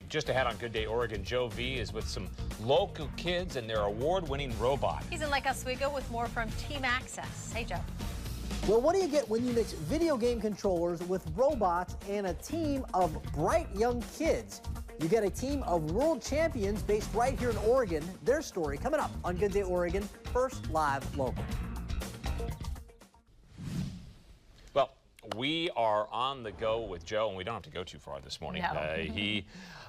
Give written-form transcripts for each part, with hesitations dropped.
Just ahead on Good Day Oregon, Joe V is with some local kids and their award-winning robot. He's in Lake Oswego with more from Team Access. Hey, Joe. Well, what do you get when you mix video game controllers with robots and a team of bright young kids? You get a team of world champions based right here in Oregon. Their story coming up on Good Day Oregon, first live local. Well, we are on the go with Joe, and we don't have to go too far this morning. No. He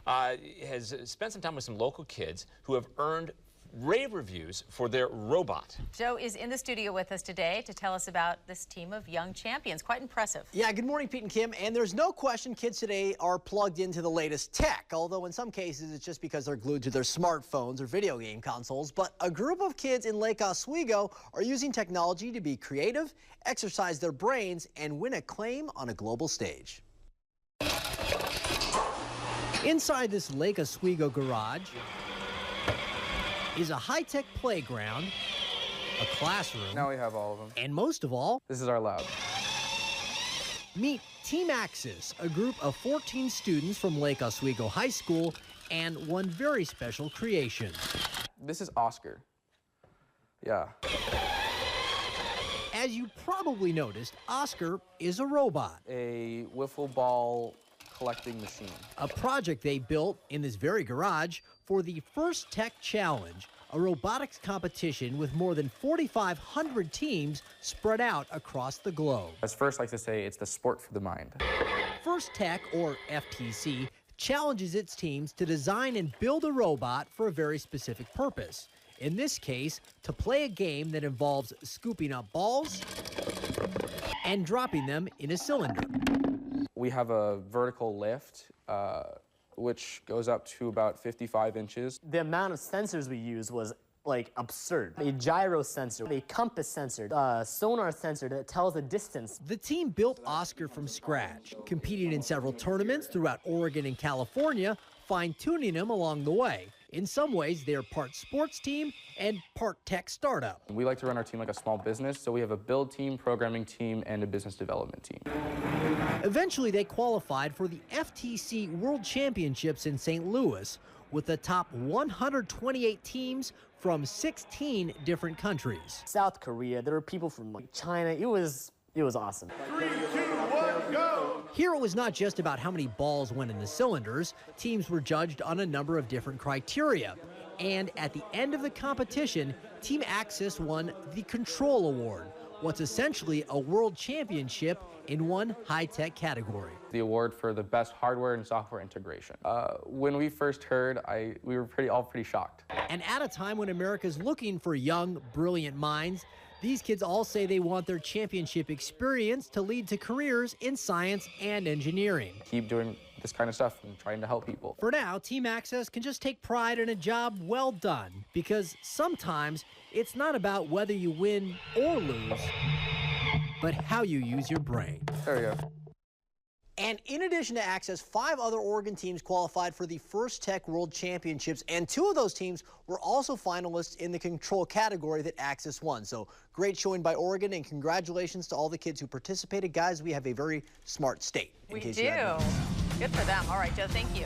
has spent some time with some local kids who have earned rave reviews for their robot. Joe is in the studio with us today to tell us about this team of young champions. Quite impressive. Yeah, good morning, Pete and Kim. And there's no question kids today are plugged into the latest tech, although in some cases it's just because they're glued to their smartphones or video game consoles. But a group of kids in Lake Oswego are using technology to be creative, exercise their brains, and win acclaim on a global stage. Inside this Lake Oswego garage is a high-tech playground, a classroom. Now we have all of them. And most of all, This is our lab. meet Team Access, a group of 14 students from Lake Oswego High School, and one very special creation. This is Oscar. Yeah. As you probably noticed, Oscar is a robot, A wiffle ball collecting machine. a project they built in this very garage for the First Tech Challenge, a robotics competition with more than 4,500 teams spread out across the globe. As first I like to say, it's the sport for the mind. First Tech, or FTC, challenges its teams to design and build a robot for a very specific purpose. In this case, to play a game that involves scooping up balls and dropping them in a cylinder. We have a vertical lift, which goes up to about 55 inches. The amount of sensors we used was like absurd. A gyro sensor, a compass sensor, a sonar sensor that tells the distance. The team built Oscar from scratch, competing in several tournaments throughout Oregon and California, fine-tuning him along the way. In some ways, they're part sports team and part tech startup. We like to run our team like a small business, so we have a build team, programming team, and a business development team. Eventually, they qualified for the FTC World Championships in St. Louis, with the top 128 teams from 16 different countries. South Korea, there were people from like China. It was awesome. 3, 2, 1, go! Here it was not just about how many balls went in the cylinders. Teams were judged on a number of different criteria. And at the end of the competition, Team Access won the Control Award, what's essentially a world championship in one high-tech category. The award for the best hardware and software integration. When we first heard, we were all pretty shocked. And at a time when America's looking for young, brilliant minds, these kids all say they want their championship experience to lead to careers in science and engineering. Keep doing this kind of stuff and trying to help people. For now, Team Access can just take pride in a job well done, because sometimes it's not about whether you win or lose, but how you use your brain. There we go. And in addition to Access, 5 other Oregon teams qualified for the First Tech World Championships, and 2 of those teams were also finalists in the control category that Access won. So great showing by Oregon, and congratulations to all the kids who participated. Guys, we have a very smart state. We do. Good for them. All right, Joe, thank you.